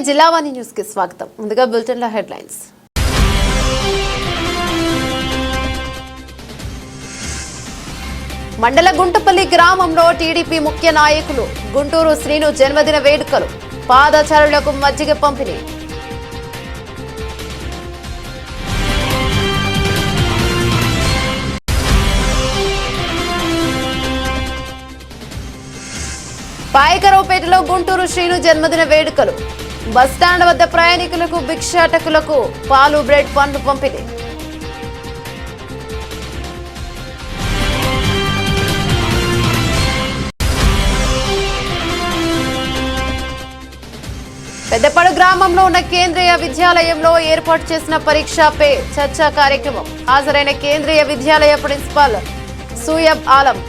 Jillavani news కి స్వాగతం. ముందుగా బులెటిన్ లో హెడ్లైన్స్. మండల గుంటపల్లి గ్రామంలో టీడీపీ ముఖ్య నాయకులు గుంటూరు శ్రీను జన్మదిన వేడుకలు, పాదచారులకు మజ్జిగ పంపిణీ. పాయకరావుపేటలో గుంటూరు శ్రీను జన్మదిన వేడుకలు, బస్టాండ్ వద్ద ప్రయాణికులకు భిక్షాటకులకు పాలు, బ్రెడ్, పండ్లు పంపిణీ. పెద్దపాడు గ్రామంలో ఉన్న కేంద్రీయ విద్యాలయంలో ఏర్పాటు చేసిన పరీక్ష పే చర్చా కార్యక్రమం. హాజరైన కేంద్రీయ విద్యాలయ ప్రిన్సిపాల్ సూయబ్ ఆలం.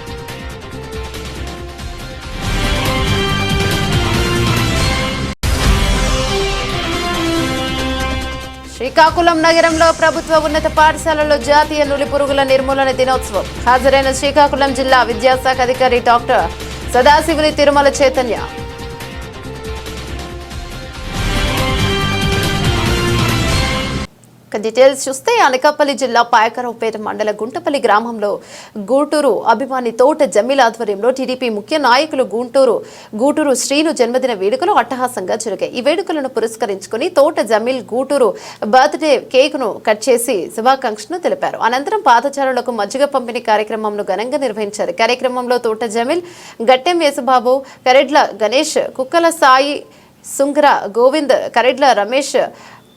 శ్రీకాకుళం నగరంలో ప్రభుత్వ ఉన్నత పాఠశాలలో జాతీయ నులిపురుగుల నిర్మూలన దినోత్సవం. హాజరైన శ్రీకాకుళం జిల్లా విద్యాశాఖ అధికారి డాక్టర్ సదాశివుని తిరుమల చైతన్య. డీటెయిల్స్ చూస్తే అనకాపల్లి జిల్లా పాయకరావుపేట మండల గుంటపల్లి గ్రామంలో గూటూరు అభిమాని తోట జమీల్ ఆధ్వర్యంలో టీడీపీ ముఖ్య నాయకులు గూటూరు శ్రీను జన్మదిన వేడుకలు అట్టహాసంగా జరిగాయి. ఈ వేడుకలను పురస్కరించుకుని తోట జమీల్ గూటూరు బర్త్డే కేక్ ను కట్ చేసి శుభాకాంక్షలు తెలిపారు. అనంతరం పాదచారులకు మజ్జిగ పంపిణీ కార్యక్రమంను ఘనంగా నిర్వహించారు. కార్యక్రమంలో తోట జమీల్, గట్టెం యేసుబాబు, కరెడ్ల గణేష్, కుక్కల సాయి, సుంగర గోవింద్, కరెడ్ల రమేష్,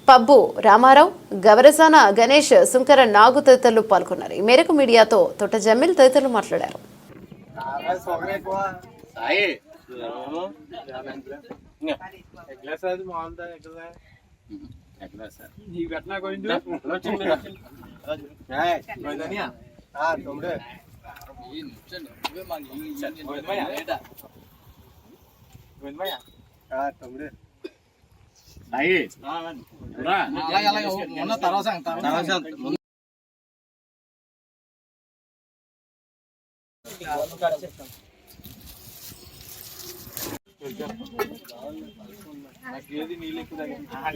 పబ్బు రామారావు, గవరసాన గణేష్, సుంకర నాగు తదితరులు పాల్గొన్నారు. ఈ మేరకు మీడియాతో తోట జమీల్ తదితరులు మాట్లాడారు.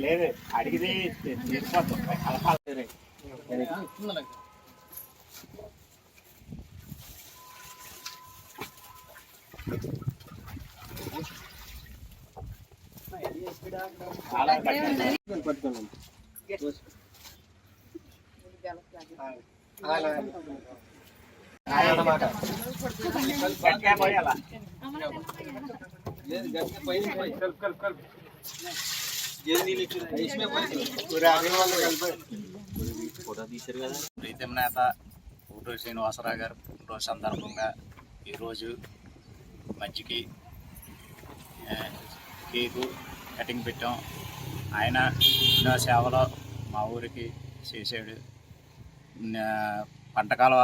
లేదు అడిగితే ప్రీతం నేత గుంటూరు శ్రీనివాసరావు గారు పుట్టినరోజు సందర్భంగా ఈరోజు మజ్జికి కేకు కటింగ్ పెట్టాం. ఆయన ఎన్నో సేవలో మా ఊరికి చేసాడు. పంట కాలువ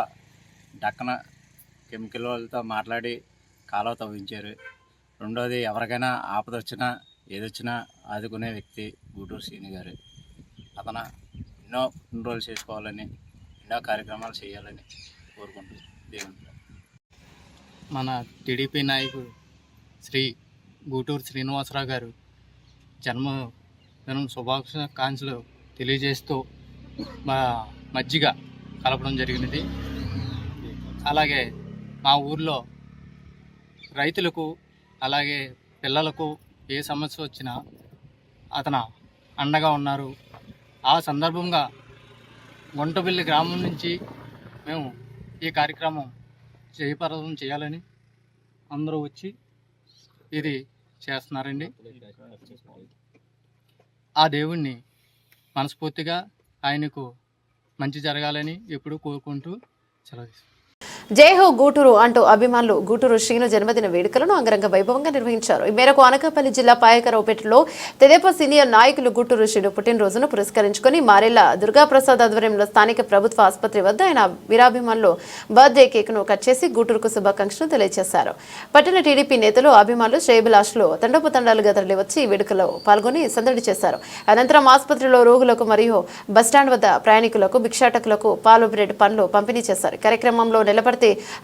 డక్కన కెమికల్ వాళ్ళతో మాట్లాడి కాలువ తవ్వించారు. రెండోది, ఎవరికైనా ఆపద వచ్చినా ఏదొచ్చినా ఆదుకునే వ్యక్తి గూటూరు శ్రీని గారు. అతను ఎన్నో పుట్టినరోజులు చేసుకోవాలని, ఎన్నో కార్యక్రమాలు చేయాలని కోరుకుంటూ దేవుని మన టీడీపీ నాయకుడు శ్రీ గూటూరు శ్రీనివాసరావు గారు జన్మదినం శుభాకాంక్షలు తెలియజేస్తూ మజ్జిగ కలపడం జరిగినది. అలాగే మా ఊర్లో రైతులకు అలాగే పిల్లలకు ఏ సమస్య వచ్చినా అతను అండగా ఉన్నారు. ఆ సందర్భంగా గుంటపల్లి గ్రామం నుంచి మేము ఈ కార్యక్రమం జయప్రదం చేయాలని అందరూ వచ్చి ఇది చేస్తున్నారండి. ఆ దేవుణ్ణి మనస్ఫూర్తిగా ఆయనకు మంచి జరగాలని ఎప్పుడూ కోరుకుంటూ సెలవు. జై హో గూటూరు అంటూ అభిమానులు గూటూరు శ్రీను జన్మదిన వేడుకలను అంగరంగ వైభవంగా నిర్వహించారు. ఈ మేరకు అనకాపల్లి జిల్లా పాయకరావుపేటలో తెదేపా సీనియర్ నాయకులు గూటూరు శ్రీను పుట్టినరోజును పురస్కరించుకుని మారెళ్ల దుర్గాప్రసాద్ ఆధ్వర్యంలో స్థానిక ప్రభుత్వ ఆసుపత్రి వద్ద ఆయన వీరాభిమానులు బర్త్డే కేక్ ను కట్ చేసి గూటూరుకు శుభాకాంక్షలు తెలియజేశారు. పట్టణ టీడీపీ నేతలు, అభిమానులు, శ్రేయభిలాషులు తండోపతండాలుగా తరలి వచ్చి ఈ వేడుకలో పాల్గొని సందడి చేశారు. అనంతరం ఆసుపత్రిలో రోగులకు మరియు బస్టాండ్ వద్ద ప్రయాణికులకు భిక్షాటకులకు పాలు, బ్రెడ్, పండ్లు పంపిణీ చేశారు. కార్యక్రమంలో నిలబడి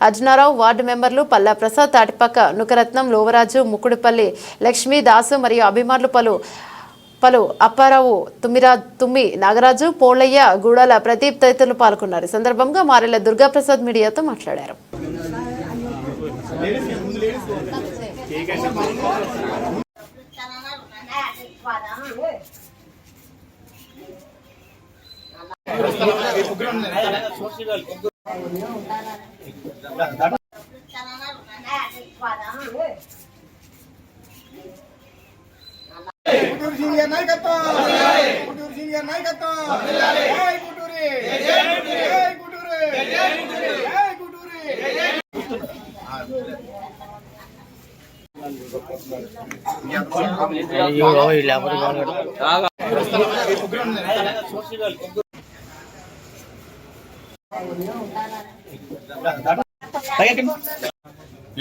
అర్జునారావు, వార్డు మెంబర్లు పల్లా ప్రసాద్, తాటిపక్క నుకరత్నం, లోవరాజు, ముక్కుడిపల్లి లక్ష్మీ, దాసు మరియు అభిమానులు పలు అప్పారావు, తుమ్మి నాగరాజు, పోలయ్య, గూడాల ప్రదీప్ తదితరులు పాల్గొన్నారు. ఈ సందర్భంగా మారెల దుర్గాప్రసాద్ మీడియాతో మాట్లాడారు.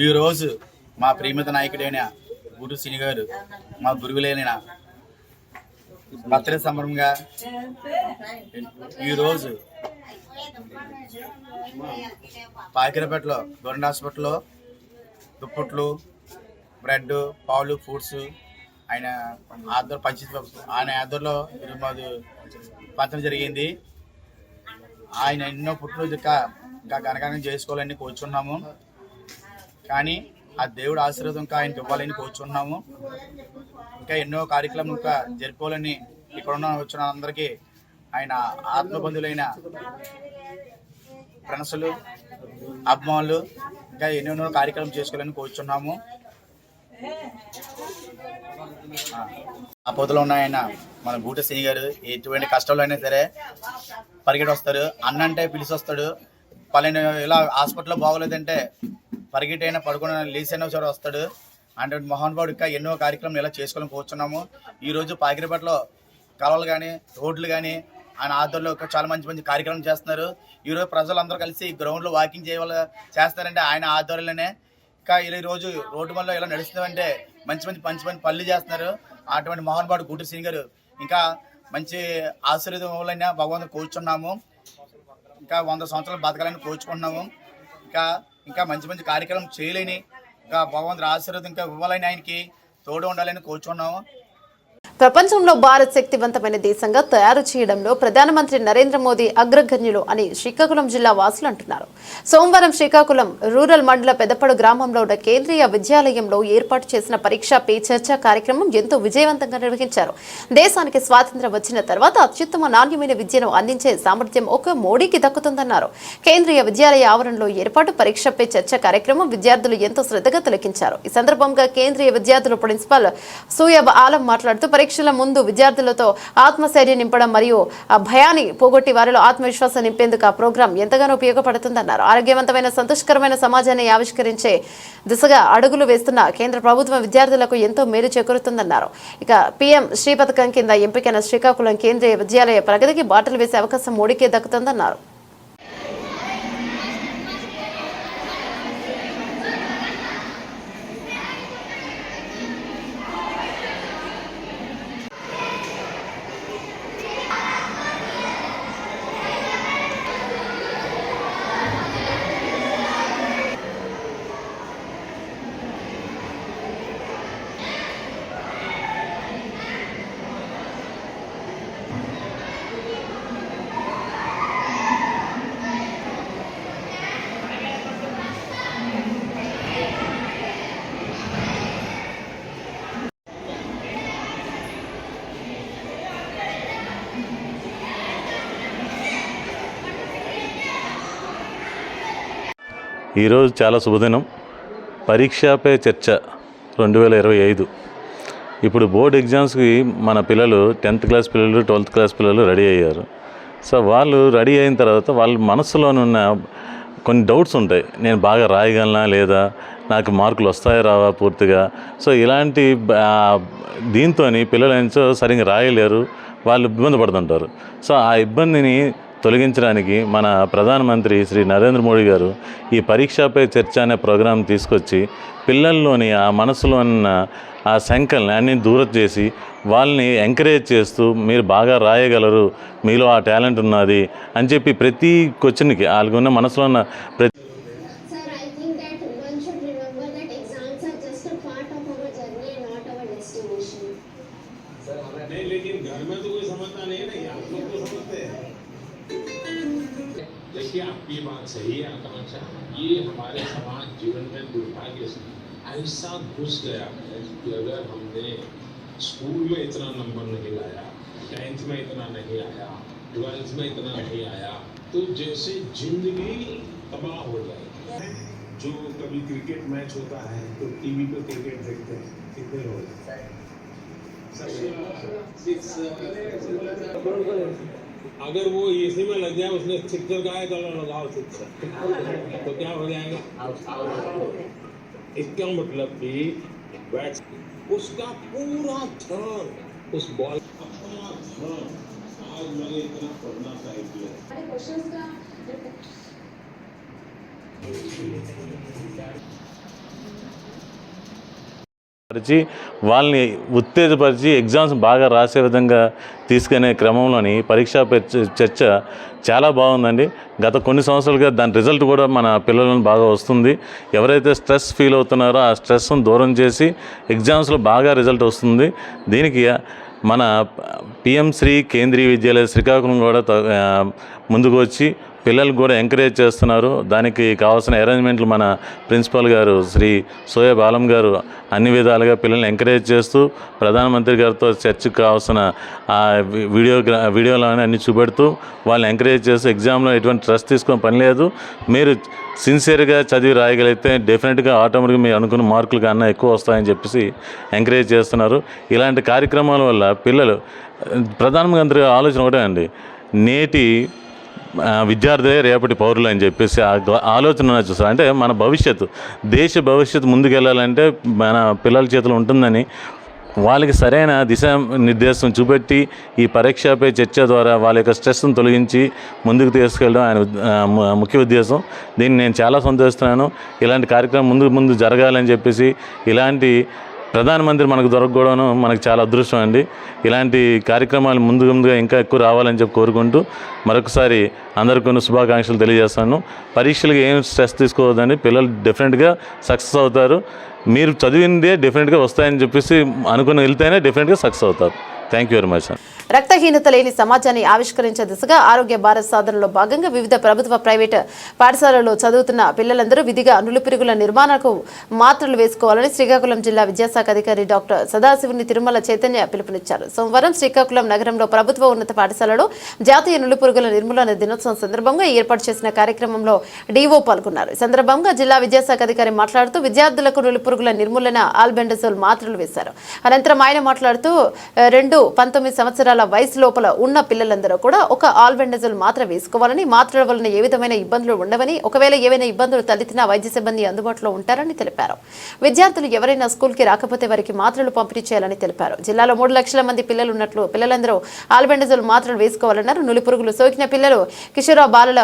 ఈరోజు మా ప్రియమిత నాయకుడైన గూటూరు శ్రీని గారు మా గురువులైన బర్త్డే సంబరంగా ఈరోజు పాకిరపేటలో గవర్నమెంట్ హాస్పిటల్లో దుప్పట్లు, బ్రెడ్, పాలు, ఫ్రూట్స్ ఆయన ఆధ్వర్యంలో మాది పంచడం జరిగింది. ఆయన ఎన్నో పుట్టినరోజు ఇంకా ఘనఘనంగా చేసుకోవాలని కోరుచున్నాము. కానీ ఆ దేవుడు ఆశీర్వాదం ఇంకా ఆయనకి ఇవ్వాలని కోరుచున్నాము. ఇంకా ఎన్నో కార్యక్రమాలు ఇంకా జరుపుకోవాలని ఇక్కడ వచ్చిన అందరికీ ఆయన ఆత్మబంధువులైన ఫ్రెండ్స్లు, అభిమానులు ఇంకా ఎన్నెన్నో కార్యక్రమం చేసుకోవాలని కోరుచున్నాము. ఆ పొదలో ఉన్న ఆయన మన గూటూరు శ్రీని గారు ఎటువంటి కష్టాలు అయినా సరే పరిగెట్టి వస్తారు. అన్నంటే పిలిచి వస్తాడు. పలానా ఇలా హాస్పిటల్లో బాగోలేదంటే పరిగెట్టి అయినా పడుకుని లేచైనా సరే వస్తాడు. అంటే మహానుభావుడు ఇంకా ఎన్నో కార్యక్రమాలు ఇలా చేసుకోవాలని కూర్చున్నాము. ఈరోజు పాకిరిపేటలో కాలువలు కానీ రోడ్లు కానీ ఆయన ఆధ్వర్యంలో చాలా మంచి కార్యక్రమం చేస్తున్నారు. ఈరోజు ప్రజలందరూ కలిసి గ్రౌండ్లో వాకింగ్ చేస్తారంటే ఆయన ఆధ్వర్యంలోనే. ఇంకా ఈరోజు రోడ్డు వల్ల ఇలా నడుస్తుందంటే మంచి పనులు చేస్తున్నారు. అటువంటి మహానుభావుడు గూటూరు శ్రీని గారు ఇంకా మంచి ఆశీర్వాదం ఇవ్వాలని భగవంతుని కోరుచున్నాము. ఇంకా 100 సంవత్సరాలు బతకాలని కోరుచుకుంటున్నాము. ఇంకా మంచి కార్యక్రమం చేయలేని ఇంకా భగవంతుడి ఆశీర్వాదం ఇంకా ఇవ్వాలని ఆయనకి తోడు ఉండాలని కోరుచున్నాము. ప్రపంచంలో భారత్ శక్తివంతమైన దేశంగా తయారు చేయడంలో ప్రధానమంత్రి నరేంద్ర మోదీ అగ్రగణ్యులు అని శ్రీకాకుళం జిల్లా వాసులు అంటున్నారు. సోమవారం శ్రీకాకుళం రూరల్ మండల పెద్దపడు గ్రామంలో ఉన్న కేంద్రీయ విద్యాలయంలో ఏర్పాటు చేసిన పరీక్షా పే చర్చ కార్యక్రమం ఎంతో విజయవంతంగా నిర్వహించారు. దేశానికి స్వాతంత్ర్యం వచ్చిన తర్వాత అత్యుత్తమ నాణ్యమైన విద్యను అందించే సామర్థ్యం ఒక మోడీకి దక్కుతుందన్నారు. కేంద్రీయ విద్యాలయ ఆవరణలో ఏర్పాటు పరీక్ష పే చర్చ కార్యక్రమం విద్యార్థులు ఎంతో శ్రద్ధగా తిలకించారు. ఈ సందర్భంగా కేంద్రీయ విద్యార్థుల ప్రిన్సిపల్ సూయబ్ ఆలం మాట్లాడుతూ పరీక్షల ముందు విద్యార్థులతో ఆత్మస్థైర్యం నింపడం మరియు ఆ భయాన్ని పోగొట్టి వారిలో ఆత్మవిశ్వాసం నింపేందుకు ఆ ప్రోగ్రాం ఎంతగానో ఉపయోగపడుతుందన్నారు. ఆరోగ్యవంతమైన సంతోషకరమైన సమాజాన్ని ఆవిష్కరించే దిశగా అడుగులు వేస్తున్న కేంద్ర ప్రభుత్వం విద్యార్థులకు ఎంతో మేలు చేకూరుతుందన్నారు. ఇక పీఎం శ్రీ పథకం కింద ఎంపికైన శ్రీకాకుళం కేంద్రీయ విద్యాలయ ప్రగతికి బాటలు వేసే అవకాశం మోడీకే దక్కుతుందన్నారు. ఈరోజు చాలా శుభదినం. పరీక్షా పే చర్చ 2025. ఇప్పుడు బోర్డ్ ఎగ్జామ్స్కి మన పిల్లలు 10th క్లాస్ పిల్లలు 12th క్లాస్ పిల్లలు రెడీ అయ్యారు. సో వాళ్ళు రెడీ అయిన తర్వాత వాళ్ళ మనసులోనున్న కొన్ని డౌట్స్ ఉంటాయి. నేను బాగా రాయగలనా లేదా, నాకు మార్కులు వస్తాయా రావా పూర్తిగా. సో ఇలాంటి దీంతో పిల్లలు ఎంతో సరిగ్గా రాయలేరు, వాళ్ళు ఇబ్బంది పడుతుంటారు. సో ఆ ఇబ్బందిని తొలగించడానికి మన ప్రధానమంత్రి శ్రీ నరేంద్ర మోడీ గారు ఈ పరీక్షపై చర్చ అనే ప్రోగ్రాం తీసుకొచ్చి పిల్లల్లోని ఆ మనసులో ఉన్న ఆ శంకల్ని అన్ని దూరం చేసి వాళ్ళని ఎంకరేజ్ చేస్తూ మీరు బాగా రాయగలరు, మీలో ఆ టాలెంట్ ఉన్నది అని చెప్పి ప్రతి క్వశ్చన్కి వాళ్ళకున్న మనసులో ఉన్న ప్రతి बात सही है आकांक्षा, ये हमारे समाज जीवन में दुर्भाग्य से ऐसा घुस गया है कि अगर हमने स्कूल में इतना नंबर नहीं लाया, 10th में इतना नहीं आया, 12th में इतना नहीं आया, तो जैसे जिंदगी तबाह हो जाएगी। जो कभी क्रिकेट मैच होता है तो टीवी पे क्रिकेट देखते हैं, कितने लोग अगर वो इसी में लग जाए, उसने सिक्सर का है, चलो लगाओ सिक्सर, तो क्या हो जाएगा? इसका मतलब कि बैट्स उसका पूरा ध्यान उस बॉल, अपना ध्यान। आज मैंने इतना पढ़ना ट्राई किया, పరిచి వాళ్ళని ఉత్తేజపరిచి ఎగ్జామ్స్ బాగా రాసే విధంగా తీసుకునే క్రమంలోని పరీక్షా చర్చ చాలా బాగుందండి. గత కొన్ని సంవత్సరాలుగా దాని రిజల్ట్ కూడా మన పిల్లలను బాగా వస్తుంది. ఎవరైతే స్ట్రెస్ ఫీల్ అవుతున్నారో ఆ స్ట్రెస్ను దూరం చేసి ఎగ్జామ్స్లో బాగా రిజల్ట్ వస్తుంది. దీనికి మన పిఎం శ్రీ కేంద్రీయ విద్యాలయ శ్రీకాకుళం కూడా ముందుకు వచ్చి పిల్లలకు కూడా ఎంకరేజ్ చేస్తున్నారు. దానికి కావాల్సిన అరేంజ్మెంట్లు మన ప్రిన్సిపాల్ గారు శ్రీ సోయబ్ ఆలం గారు అన్ని విధాలుగా పిల్లల్ని ఎంకరేజ్ చేస్తూ ప్రధానమంత్రి గారితో చర్చకు కావాల్సిన వీడియోలు అన్నీ చూపెడుతూ వాళ్ళని ఎంకరేజ్ చేస్తూ ఎగ్జామ్లో ఎటువంటి స్ట్రెస్ తీసుకునే పని లేదు, మీరు సిన్సియర్గా చదివి రాయగలిగితే డెఫినెట్గా ఆటోమేటిక్గా మీరు అనుకున్న మార్కులు కన్నా ఎక్కువ వస్తాయని చెప్పేసి ఎంకరేజ్ చేస్తున్నారు. ఇలాంటి కార్యక్రమాల వల్ల పిల్లలు ప్రధానమంత్రి ఆలోచన ఒకటే అండి, నేటి విద్యార్థులే రేపటి పౌరులు అని చెప్పేసి ఆలోచన చూస్తారు. అంటే మన భవిష్యత్తు, దేశ భవిష్యత్తు ముందుకెళ్ళాలంటే మన పిల్లల చేతిలో ఉంటుందని వాళ్ళకి సరైన దిశానిర్దేశం చూపెట్టి ఈ పరీక్షపై చర్చ ద్వారా వాళ్ళ యొక్క స్ట్రెస్ను తొలగించి ముందుకు తీసుకెళ్ళడం ఆయన ముఖ్య ఉద్దేశం. దీన్ని నేను చాలా సంతోషిస్తున్నాను. ఇలాంటి కార్యక్రమం ముందు జరగాలని చెప్పేసి ఇలాంటి ప్రధానమంత్రి మనకు దొరకకపోవడం మనకు చాలా అదృష్టం అండి. ఇలాంటి కార్యక్రమాలు ముందుగా ఇంకా ఎక్కువ రావాలని చెప్పి కోరుకుంటూ మరొకసారి అందరికీ శుభాకాంక్షలు తెలియజేస్తాను. పరీక్షలకు ఏం స్ట్రెస్ తీసుకోవద్దండి, పిల్లలు డెఫినెట్గా సక్సెస్ అవుతారు. మీరు చదివిందే డెఫినెట్గా వస్తాయని చెప్పేసి అనుకుని వెళ్తేనే డెఫినెట్గా సక్సెస్ అవుతారు. Thank you very much. రక్తహీనత లేని సమాజాన్ని ఆవిష్కరించే దిశగా ఆరోగ్య భారత్ సాధనలో భాగంగా వివిధ ప్రభుత్వ ప్రైవేట్ పాఠశాలల్లో చదువుతున్న పిల్లలందరూ విధిగా నులిపిరుగుల నిర్మాణకు మాత్రలు వేసుకోవాలని శ్రీకాకుళం జిల్లా విద్యాశాఖ అధికారి డాక్టర్ సదాశివుని తిరుమల చైతన్య పిలుపునిచ్చారు. సోమవారం శ్రీకాకుళం నగరంలో ప్రభుత్వ ఉన్నత పాఠశాలలో జాతీయ నులిపురుగుల నిర్మూలన దినోత్సవం సందర్భంగా ఏర్పాటు చేసిన కార్యక్రమంలో డీఓ పాల్గొన్నారు. ఈ సందర్భంగా జిల్లా విద్యాశాఖ అధికారి మాట్లాడుతూ విద్యార్థులకు నులిపురుగుల నిర్మూలన ఆల్బెండజోల్ మాత్రలు వేశారు. అనంతరం ఆయన మాట్లాడుతూ 2-19 సంవత్సరాల వయసు లోపల ఉన్న పిల్లలందరూ కూడా ఒక ఆల్బెండజోల్ మాత్ర వేసుకోవాలని, మాత్రల వలన ఏ విధమైన ఇబ్బందులు ఉండవని, ఒకవేళ ఏవైనా ఇబ్బందులు తలెత్తినా వైద్య సిబ్బంది అందుబాటులో ఉంటారని తెలిపారు. విద్యార్థులు ఎవరైనా స్కూల్కి రాకపోతే వారికి మాత్రలు పంపిణీ చేయాలని తెలిపారు. జిల్లాలో 3 లక్షల మంది పిల్లలు ఉన్నట్లు పిల్లలందరూ ఆల్బెండజోల్ మాత్రలు వేసుకోవాలన్నారు. నులిపురుగులు సోకిన పిల్లలు, కిషోర బాలల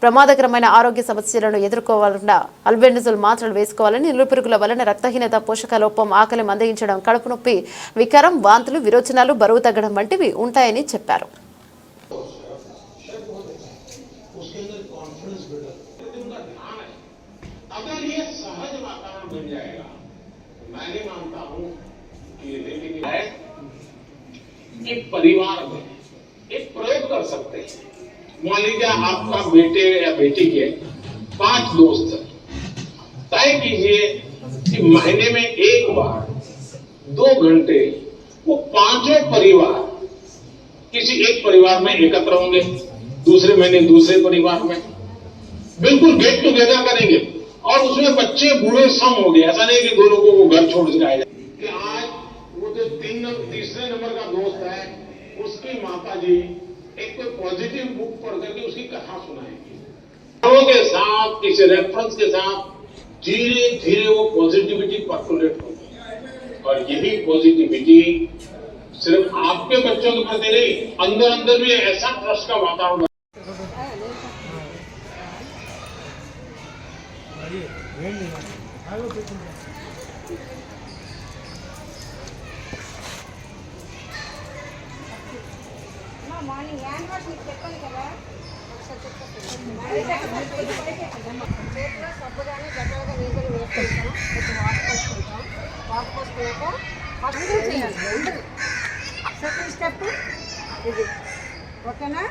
ప్రమాదకరమైన ఆరోగ్య సమస్యలను ఎదుర్కోవాలన్నా ఆల్బెండజోల్ మాత్రలు వేసుకోవాలని, నులిపురుగుల వలన రక్తహీనత, పోషకాలోపం, ఆకలి మందగించడం, కడుపు నొప్పి, వికారం, వాంతులు, విరోచనాలు, బరువు తగ్గడం వంటివి ఉంటాయని చెప్పారు. परिवार में एक प्रयोग कर सकते हैं. मान लीजिए आपका बेटे या बेटी के 5 दोस्त तय कीजिए कि महीने में एक बार 2 घंटे वो 5 परिवार किसी एक परिवार में एकत्र होंगे, दूसरे महीने दूसरे परिवार में बिल्कुल गेट टुगेदर करेंगे और उसमें बच्चे बूढ़े सम हो गए. ऐसा नहीं कि 2 लोगों को घर छोड़ के आए. आज वो जो 3 नंबर का दोस्त है उसकी माता जी एक कोई पॉजिटिव बुक पढ़ करके उसकी कथा सुनाएंगी. के साथ किसी रेफरेंस के साथ धीरे धीरे वो पॉजिटिविटी पर्कुलेट होगी और यही पॉजिटिविटी सिर्फ आपके बच्चों के प्रति नहीं, अंदर भी ऐसा ट्रस्ट का वातावरण. మార్నింగ్ హ్యాండ్ వాష్ మీకు చెప్పాను కదా, చేతిలో సబ్బు కానీ గట్టిగా నీళ్ళు వేసుకుంటాం, కొంచెం వాటర్ పోసుకుంటాం. వాటర్ పోసుకున్నాక ఫస్ట్ చేయాలి. సెకండ్ స్టెప్ ఇది. ఓకేనా?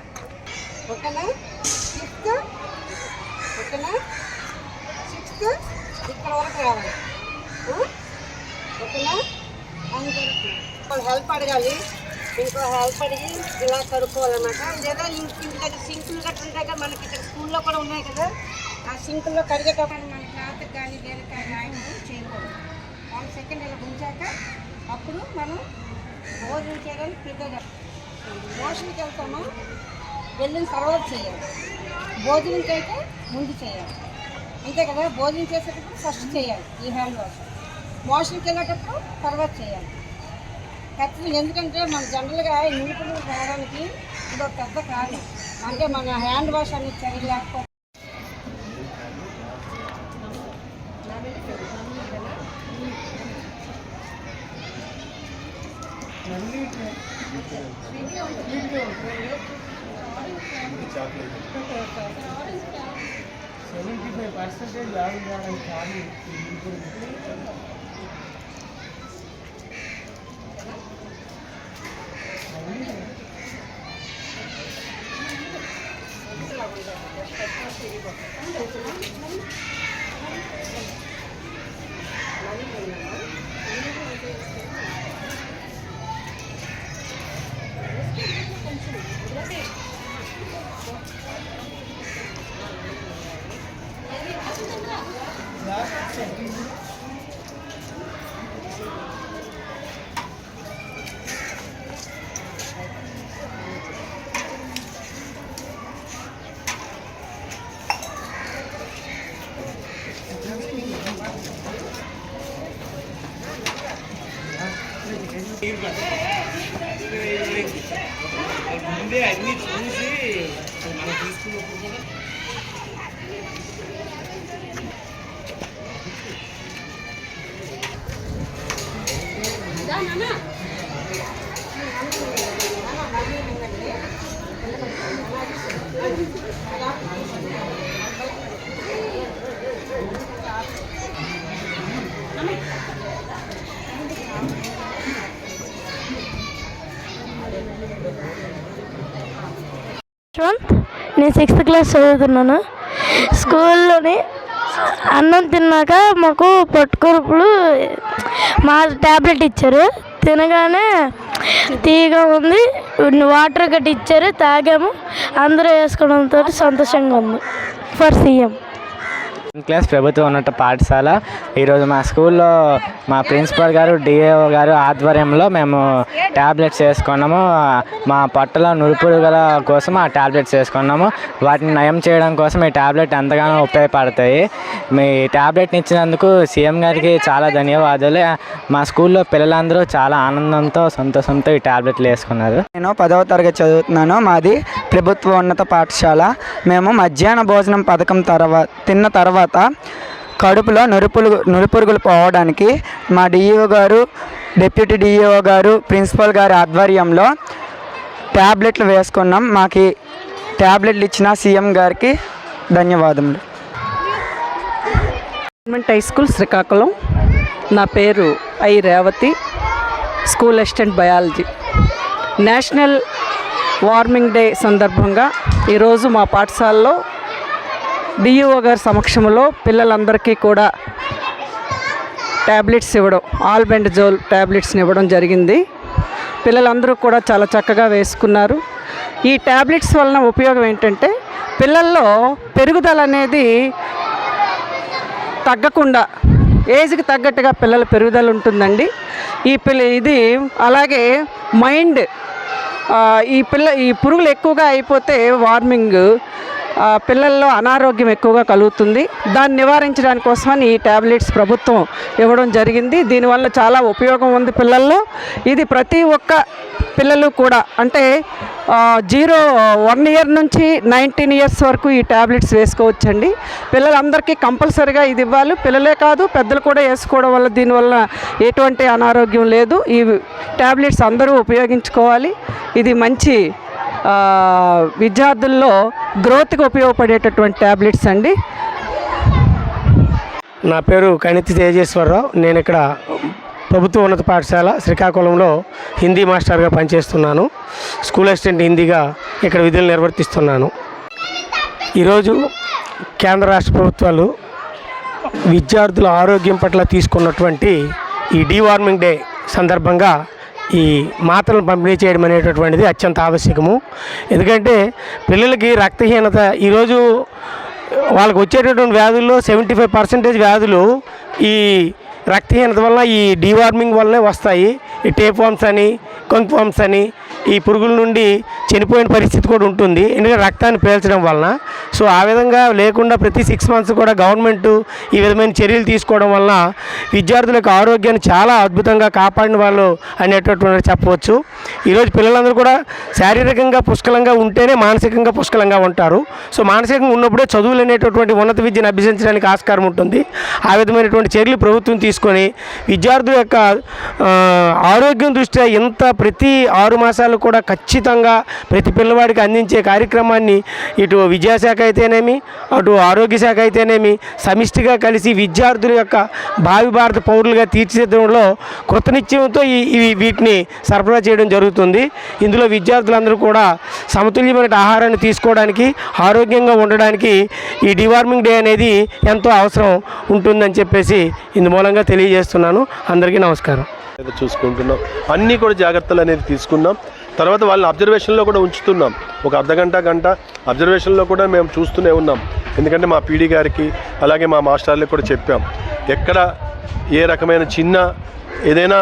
5th ఓకేనా? 6th ఇక్కడ వరకు రావాలి. ఓకేనా? వాళ్ళు హెల్ప్ అడగాలి, ఇంకో హెల్ప్ అడిగి ఇలా కడుక్కోవాలన్నమాట. లేదా ఇంటి దగ్గర సింకులు గట్రా ఉంటాయి కదా, మనకి ఇక్కడ స్కూల్లో కూడా ఉన్నాయి కదా, ఆ సింకుల్లో కడిగేటప్పుడు మన క్లాత్కి కానీ వేరే కానీ చేయకూడదు. 1 సెకండ్ ఇలా ఉంచాక అప్పుడు మనం భోజనం చేయడానికి ప్రిపేర్. మోషన్కి వెళ్తామో వెళ్ళిన తర్వాత చేయాలి, భోజనంకి అయితే ముందు చేయాలి, అంతే కదా. భోజనం చేసేటప్పుడు ఫస్ట్ చేయాలి ఈ హ్యాండ్ వాష్, మోషన్కి వెళ్ళేటప్పుడు తర్వాత చేయాలి. ఖచ్చితంగా, ఎందుకంటే మన జనరల్గా నీటిని రావడానికి ఇది ఒక పెద్ద కారణం. అంటే మన హ్యాండ్ వాష్ అనేది చర్య లేకపోతే ముందే అన్ని చూసి మనం తీసుకున్నప్పుడు కూడా నేను 6th క్లాస్ చదువుతున్నాను. స్కూల్లోని అన్నం తిన్నాక మాకు పట్టుకొరుపులు మా ట్యాబ్లెట్ ఇచ్చారు. తినగానే తీగా ఉంది, వాటర్ గట్టి ఇచ్చారు, తాగాము. అందరూ వేసుకోవడంతో సంతోషంగా ఉంది. For CM. క్లాస్ ప్రభుత్వ ఉన్నత పాఠశాల. ఈరోజు మా స్కూల్లో మా ప్రిన్సిపల్ గారు, డిఏఓ గారు ఆధ్వర్యంలో మేము ట్యాబ్లెట్స్ వేసుకున్నాము. మా పొట్టల నురుపురుగుల కోసం ఆ ట్యాబ్లెట్స్ వేసుకున్నాము. వాటిని నయం చేయడం కోసం ఈ ట్యాబ్లెట్ ఎంతగానో ఉపయోగపడతాయి. మీ ట్యాబ్లెట్ని ఇచ్చినందుకు సీఎం గారికి చాలా ధన్యవాదాలు. మా స్కూల్లో పిల్లలందరూ చాలా ఆనందంతో సంతోషంతో ఈ ట్యాబ్లెట్లు వేసుకున్నారు. నేను 10వ తరగతి చదువుతున్నాను. మాది ప్రభుత్వ ఉన్నత పాఠశాల. మేము మధ్యాహ్న భోజనం పథకం తిన్న తర్వాత కడుపులో నురిపురుగులు పోవడానికి మా డిఈఓ గారు, డిప్యూటీ డిఈఓ గారు, ప్రిన్సిపల్ గారి ఆధ్వర్యంలో ట్యాబ్లెట్లు వేసుకున్నాం. మాకు ట్యాబ్లెట్లు ఇచ్చిన సీఎం గారికి ధన్యవాదములు. Government high school Srikakulam. నా పేరు I Revathi, school assistant biology. National warming day సందర్భంగా ఈరోజు మా పాఠశాలలో డిఈఓ గారి సమక్షంలో పిల్లలందరికీ కూడా ట్యాబ్లెట్స్ ఇవ్వడం, ఆల్బెండజోల్ ట్యాబ్లెట్స్ని ఇవ్వడం జరిగింది. పిల్లలందరూ కూడా చాలా చక్కగా వేసుకున్నారు. ఈ ట్యాబ్లెట్స్ వలన ఉపయోగం ఏంటంటే పిల్లల్లో పెరుగుదల అనేది తగ్గకుండా ఏజ్కి తగ్గట్టుగా పిల్లల పెరుగుదల ఉంటుందండి. ఇది అలాగే మైండ్, ఈ పురుగులు ఎక్కువగా అయిపోతే వార్మింగ్ పిల్లల్లో అనారోగ్యం ఎక్కువగా కలుగుతుంది. దాన్ని నివారించడానికి కోసమని ఈ ట్యాబ్లెట్స్ ప్రభుత్వం ఇవ్వడం జరిగింది. దీనివల్ల చాలా ఉపయోగం ఉంది పిల్లల్లో. ఇది ప్రతి ఒక్క పిల్లలు కూడా అంటే 1 ఇయర్ నుంచి 19 ఇయర్స్ వరకు ఈ ట్యాబ్లెట్స్ వేసుకోవచ్చండి. పిల్లలందరికీ కంపల్సరీగా ఇది ఇవ్వాలి. పిల్లలే కాదు పెద్దలు కూడా వేసుకోవడం వల్ల దీనివల్ల ఎటువంటి అనారోగ్యం లేదు. ఈ ట్యాబ్లెట్స్ అందరూ ఉపయోగించుకోవాలి. ఇది మంచి విద్యార్థుల్లో గ్రోత్కి ఉపయోగపడేటటువంటి ట్యాబ్లెట్స్ అండి. నా పేరు కణితి తేజేశ్వరరావు. నేను ఇక్కడ ప్రభుత్వ ఉన్నత పాఠశాల శ్రీకాకుళంలో హిందీ మాస్టర్గా పనిచేస్తున్నాను. స్కూల్ అసిస్టెంట్ హిందీగా ఇక్కడ విధులు నిర్వర్తిస్తున్నాను. ఈరోజు కేంద్ర రాష్ట్ర ప్రభుత్వాలు విద్యార్థుల ఆరోగ్యం పట్ల తీసుకున్నటువంటి ఈ డీవార్మింగ్ డే సందర్భంగా ఈ మాత్రలను పంపిణీ చేయడం అనేటటువంటిది అత్యంత ఆవశ్యకము. ఎందుకంటే పిల్లలకి రక్తహీనత ఈరోజు వాళ్ళకి వచ్చేటటువంటి వ్యాధుల్లో 75% వ్యాధులు ఈ రక్తహీనత వలన, ఈ డీవార్మింగ్ వల్లనే వస్తాయి. ఈ టేప్ వామ్స్ అని, కొంక్ వామ్స్ అని, ఈ పురుగుల నుండి చనిపోయిన పరిస్థితి కూడా ఉంటుంది, ఎందుకంటే రక్తాన్ని పీల్చడం వలన. సో ఆ విధంగా లేకుండా ప్రతి 6 months కూడా గవర్నమెంట్ ఈ విధమైన చర్యలు తీసుకోవడం వలన విద్యార్థుల యొక్క ఆరోగ్యాన్ని చాలా అద్భుతంగా కాపాడిన వాళ్ళు అనేటటువంటి చెప్పవచ్చు. ఈరోజు పిల్లలందరూ కూడా శారీరకంగా పుష్కలంగా ఉంటేనే మానసికంగా పుష్కలంగా ఉంటారు. సో మానసికంగా ఉన్నప్పుడే చదువులు అనేటటువంటి ఉన్నత విద్యను అభ్యసించడానికి ఆస్కారం ఉంటుంది. ఆ విధమైనటువంటి చర్యలు ప్రభుత్వం తీసుకొని విద్యార్థుల యొక్క ఆరోగ్యం దృష్ట్యా ప్రతి 6 మాసాలు కూడా ఖచ్చితంగా ప్రతి పిల్లవాడికి అందించే కార్యక్రమాన్ని ఇటు విద్యాశాఖ అయితేనేమి, అటు ఆరోగ్య శాఖ అయితేనేమి సమిష్టిగా కలిసి విద్యార్థుల యొక్క భావి భారత పౌరులుగా తీర్చిదిద్దడంలో కృతనిశ్చయంతో వీటిని సరఫరా చేయడం జరుగుతుంది. ఇందులో విద్యార్థులందరూ కూడా సమతుల్యమైన ఆహారాన్ని తీసుకోవడానికి, ఆరోగ్యంగా ఉండడానికి ఈ డివార్మింగ్ డే అనేది ఎంతో అవసరం ఉంటుందని చెప్పేసి ఇందు మూలంగా తెలియజేస్తున్నాను. అందరికీ నమస్కారం. చూసుకుంటున్నాం, అన్నీ కూడా జాగ్రత్తలు అనేది తీసుకున్నాం. తర్వాత వాళ్ళని అబ్జర్వేషన్లో కూడా ఉంచుతున్నాం. ఒక గంట అబ్జర్వేషన్లో కూడా మేము చూస్తూనే ఉన్నాం. ఎందుకంటే మా పీడీ గారికి అలాగే మా మాస్టర్లకు కూడా చెప్పాం, ఎక్కడ ఏ రకమైన చిన్న ఏదైనా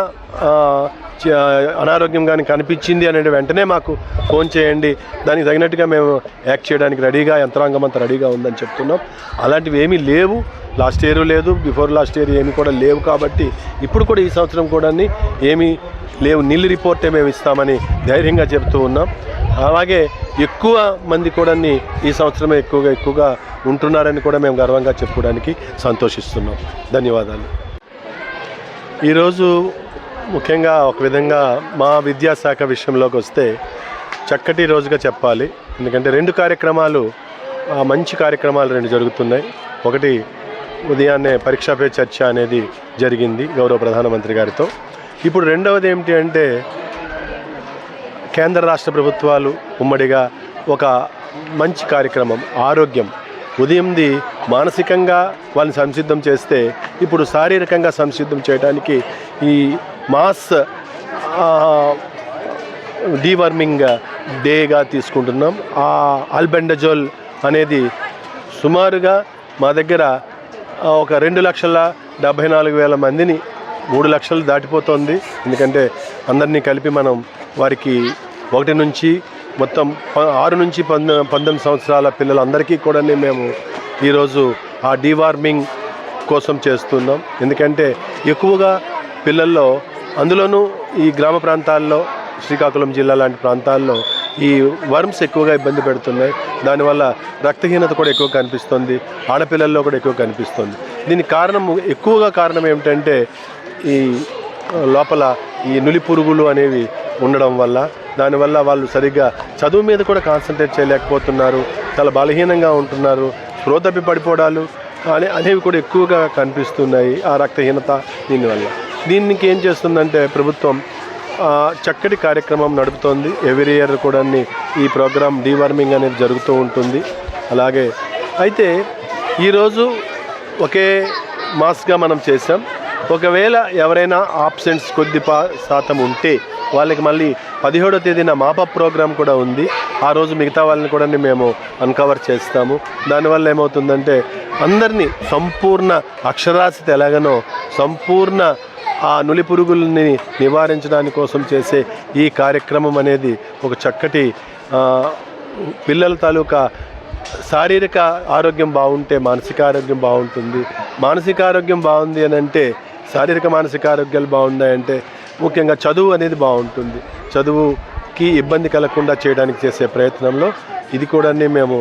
అనారోగ్యం కానీ కనిపించింది అనేది వెంటనే మాకు ఫోన్ చేయండి, దానికి తగినట్టుగా మేము యాక్ట్ చేయడానికి రెడీగా, యంత్రాంగం అంతా రెడీగా ఉందని చెప్తున్నాం. అలాంటివి ఏమీ లేవు, లాస్ట్ ఇయర్ లేదు, బిఫోర్ లాస్ట్ ఇయర్ ఏమీ కూడా లేవు. కాబట్టి ఇప్పుడు కూడా ఈ సంవత్సరం కూడా ఏమీ లేవు, నిల్ రిపోర్టే మేము ఇస్తామని ధైర్యంగా చెప్తూ ఉన్నాం. అలాగే ఎక్కువ మంది కూడా ఈ సంవత్సరమే ఎక్కువగా ఉంటున్నారని కూడా మేము గర్వంగా చెప్పుకోవడానికి సంతోషిస్తున్నాం. ధన్యవాదాలు. ఈరోజు ముఖ్యంగా ఒక విధంగా మా విద్యాశాఖ విషయంలోకి వస్తే చక్కటి రోజుగా చెప్పాలి. ఎందుకంటే 2 కార్యక్రమాలు, మంచి కార్యక్రమాలు 2 జరుగుతున్నాయి. ఒకటి ఉదయాన్నే పరీక్షా పే చర్చ అనేది జరిగింది గౌరవ ప్రధానమంత్రి గారితో. ఇప్పుడు రెండవది ఏమిటి అంటే కేంద్ర రాష్ట్ర ప్రభుత్వాలు ఉమ్మడిగా ఒక మంచి కార్యక్రమం ఆరోగ్యం, ఉదయంది మానసికంగా వాళ్ళని సంసిద్ధం చేస్తే ఇప్పుడు శారీరకంగా సంసిద్ధం చేయడానికి ఈ మాస్ డీవర్మింగ్ డేగా తీసుకుంటున్నాం. ఆ ఆల్బెండజోల్ అనేది సుమారుగా మా దగ్గర ఒక 2,74,000 మందిని 3 లక్షలు దాటిపోతుంది. ఎందుకంటే అందరినీ కలిపి మనం వారికి 1 నుంచి మొత్తం 6 నుంచి 19 సంవత్సరాల పిల్లలందరికీ కూడా మేము ఈరోజు ఆ డీవార్మింగ్ కోసం చేస్తున్నాం. ఎందుకంటే ఎక్కువగా పిల్లల్లో, అందులోనూ ఈ గ్రామ ప్రాంతాల్లో, శ్రీకాకుళం జిల్లా లాంటి ప్రాంతాల్లో ఈ వర్మ్స్ ఎక్కువగా ఇబ్బంది పెడుతున్నాయి. దానివల్ల రక్తహీనత కూడా ఎక్కువ కనిపిస్తుంది, ఆడపిల్లల్లో కూడా ఎక్కువ కనిపిస్తుంది. దీనికి ఎక్కువగా కారణం ఏమిటంటే ఈ లోపల ఈ నులి పురుగులు అనేవి ఉండడం వల్ల, దానివల్ల వాళ్ళు సరిగ్గా చదువు మీద కూడా కాన్సన్ట్రేట్ చేయలేకపోతున్నారు, చాలా బలహీనంగా ఉంటున్నారు, స్పృహ తప్పి పడిపోవడాలు అనేవి కూడా ఎక్కువగా కనిపిస్తున్నాయి ఆ రక్తహీనత. దీనికి ఏం చేస్తుందంటే ప్రభుత్వం చక్కటి కార్యక్రమం నడుపుతోంది. ఎవ్రీ ఇయర్ కూడా ఈ ప్రోగ్రామ్ డీవార్మింగ్ అనేది జరుగుతూ ఉంటుంది. అలాగే అయితే ఈరోజు ఒకే మాస్గా మనం చేసాం. ఒకవేళ ఎవరైనా ఆబ్సెంట్స్ కొద్ది శాతం ఉంటే వాళ్ళకి మళ్ళీ 17వ తేదీన మాపప్ ప్రోగ్రామ్ కూడా ఉంది. ఆ రోజు మిగతా వాళ్ళని కూడా మేము అన్కవర్ చేస్తాము. దానివల్ల ఏమవుతుందంటే అందరినీ సంపూర్ణ అక్షరాస్యత ఎలాగనో సంపూర్ణ ఆ నులి పురుగుల్ని నివారించడానికి కోసం చేసే ఈ కార్యక్రమం అనేది ఒక చక్కటి పిల్లల తాలూకా శారీరక ఆరోగ్యం బాగుంటే మానసిక ఆరోగ్యం బాగుంటుంది. మానసిక ఆరోగ్యం బాగుంది అని అంటే శారీరక మానసిక ఆరోగ్యాలు బాగున్నాయంటే ముఖ్యంగా చదువు అనేది బాగుంటుంది. చదువుకి ఇబ్బంది కలగకుండా చేయడానికి చేసే ప్రయత్నంలో ఇది కూడా మేము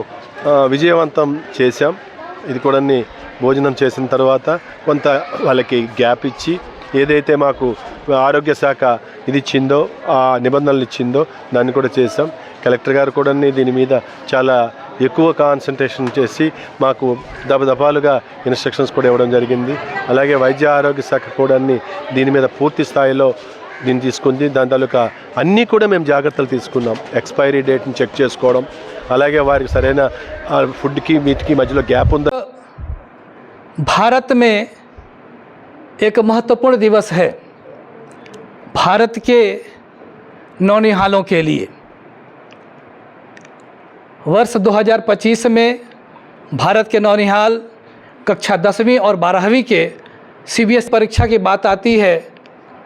విజయవంతం చేశాం. ఇది కూడా భోజనం చేసిన తర్వాత కొంత వాళ్ళకి గ్యాప్ ఇచ్చి ఏదైతే మాకు ఆరోగ్య శాఖ ఇది ఇచ్చిందో, ఆ నిబంధనలు ఇచ్చిందో దాన్ని కూడా చేసాం. కలెక్టర్ గారు కూడా దీని మీద చాలా ఎక్కువ కాన్సన్ట్రేషన్ చేసి మాకు దఫాలుగా ఇన్స్ట్రక్షన్స్ కూడా ఇవ్వడం జరిగింది. అలాగే వైద్య ఆరోగ్య శాఖ కూడా దీని మీద పూర్తి స్థాయిలో దీన్ని తీసుకుంది. దాని తాలూకా అన్నీ కూడా మేము జాగ్రత్తలు తీసుకున్నాం. ఎక్స్పైరీ డేట్ని చెక్ చేసుకోవడం, అలాగే వారికి సరైన ఫుడ్కి వీటికి మధ్యలో గ్యాప్ ఉందా? भारत में एक महत्वपूर्ण दिवस है भारत के नौनिहालों के लिए। वर्ष 2025 में भारत के नौनिहाल कक्षा 10वीं और 12वीं के CBSE परीक्षा की बात आती है,